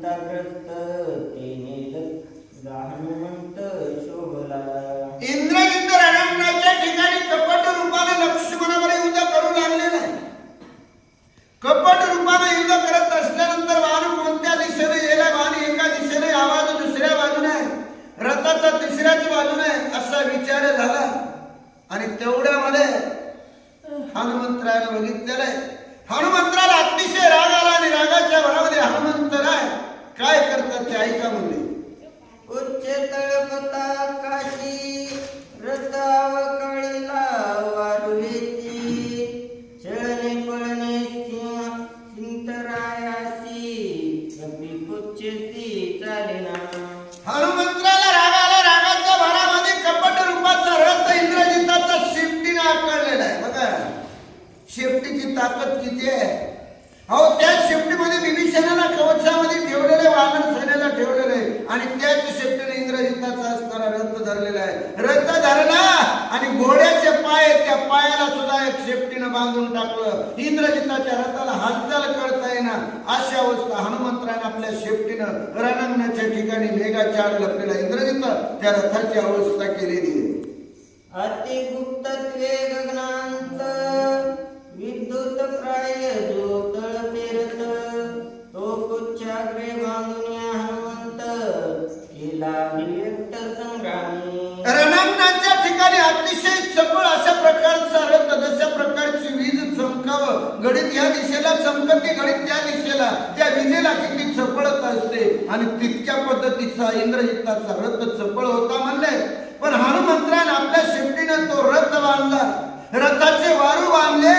चिंताग्रस्त तेने हनुमंत शोभला. इंद्रजित रणांगणाच्या ठिकाणी कपट रूपाने लक्ष्मणावर युद्ध करू लागले नाही. कपट रूपाने युद्ध करत असल्यानंतर वाहन कोणत्या दिशेने गेला, वाहन एका दिशेने, आवाज दुसऱ्या बाजूने, रथाचा तिसऱ्याच बाजूने असा विचार झाला. आणि तेवढ्यामध्ये हनुमंतरायाने बघितलेलं आहे. हनुमंतराला अतिशय राग आला आणि रागाच्या भरामध्ये हनुमंतराय काय करतात ते ऐका म्हणले. उच्च तळपता काशी रथाव कळीला वारुळेची चळणे पळणे सिंतरायासी कपी पुच्छेसी चालेना. हनुमंतराला राग आला. रागाच्या भरामध्ये कपट रूपाचा रथ इंद्रजिताचा शेपटीने आकारलेला आहे. बघा शेपटीची ताकद किती आहे. अहो त्या शेपटीमध्ये विभीषणाला कवचामध्ये ठेवलेले, वानर सेनेला ठेवलेले आणि त्याच शेपटीने इंद्रजिताचा असणारा रथ धरलेला आहे. रथ धरला आणि घोड्याचे पाय, त्या पायाला सुद्धा एक शेपटीनं बांधून टाकलं. इंद्रजिताच्या रथाला हालचाल करता येणार अशी अवस्था हनुमंतराने आपल्या शेपटीनं रणांगणाच्या ठिकाणी मेघाच्या आड लपलेला इंद्रजित त्या रथाची अवस्था केलेली आहे. अति गुप्तत्वे गगनांत विद्युत प्राय जो तळपे रथ तो पुच्छाग्रे बांधून हनुमंत केला विवेक्त संग्रामी. रणांगणाच्या ठिकाणी अतिशय चपळ अशा प्रकारचा रथ, जशा प्रकारची वीज चमकावं, घडीत या दिशेला चमकते, घडीत त्या दिशेला, त्या विजेला किती चपळत असते आणि तितक्या पद्धतीचा इंद्रजिताचा रथ चपळ होता म्हणले. पण हनुमंतराने आपल्या शेपटीने तो रथ बांधला, रथाचे वारू बांधले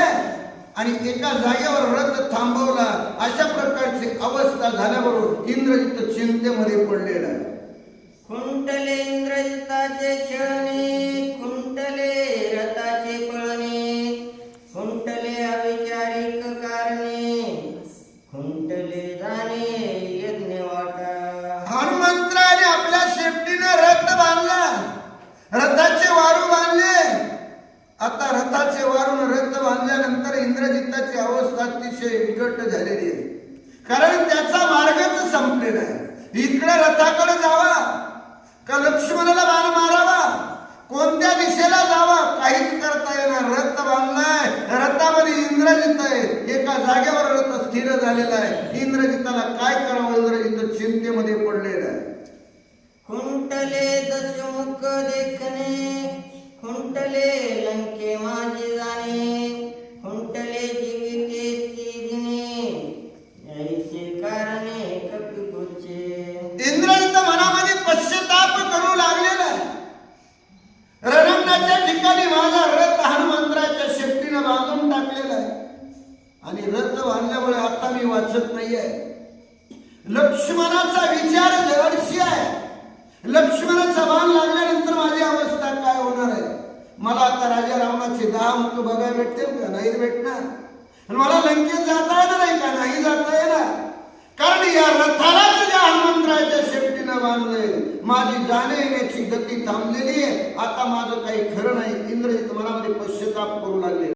आणि एका जागेवर रथ थांबवला. अशा प्रकारची अवस्था झाल्याबरोबर इंद्रजित चिंतेमध्ये पडलेला आहे. खुंटले इंद्रजिताचे छळणे, खुंटले रथाचे पळणे, खुंटले अविचारिक कारणे, खुंटले जाणे यज्ञ वाटा. हनुमंतराने आपल्या शेपटीने रथ बांधला, रथाचे वारू बांधले. आता रथाचे वारून रथ बांधल्यानंतर इंद्रजिताची अवस्था अतिशय बिकट झालेली आहे. कारण त्याचा मार्गच संपलेला आहे. इकडे रथाकडे जावा का लक्ष्मणाला बाण मारावा, कोणत्या दिशेला जावा काहीच करता येणार. रथ बांधलाय, रथामध्ये इंद्रजित आहे, एका जागेवर रथ स्थिर झालेला आहे. इंद्रजिताला काय करावं, इंद्रजित चिंतेमध्ये पडलेला आहे. खुंटले दशमुख देखणे, खुंटले लंके माझे जाणे, खुंटले जीविते दिने ऐसे कारणे कपिपुच्छे. इंद्रजित मनामध्ये पश्चाताप करू लागलेला आहे. रणांगणाच्या ठिकाणी माझा रथ हनुमंतराच्या शेपटीने बांधून टाकलेला आहे आणि रथ बांधल्यामुळे आता मी वाचत नाहीये. लक्ष्मणाचा विचार जवळशी आहे. लक्ष्मणाचा बाण लागल्यानंतर माझी अवस्था काय होणार आहे. मला आता राजा रावणाचे 10 मुख बघायला भेटतील का, नाही भेटणार. मला लंकेत जाता येणार नाही का, नाही जाता येणार. कारण या रथालाच ज्या हनुमंतराच्या शेपटीनं बांधले, माझी जाणे येण्याची गती थांबलेली आहे. आता माझं काही खरं नाही. इंद्रजित मनामध्ये पश्चाताप करू लागले.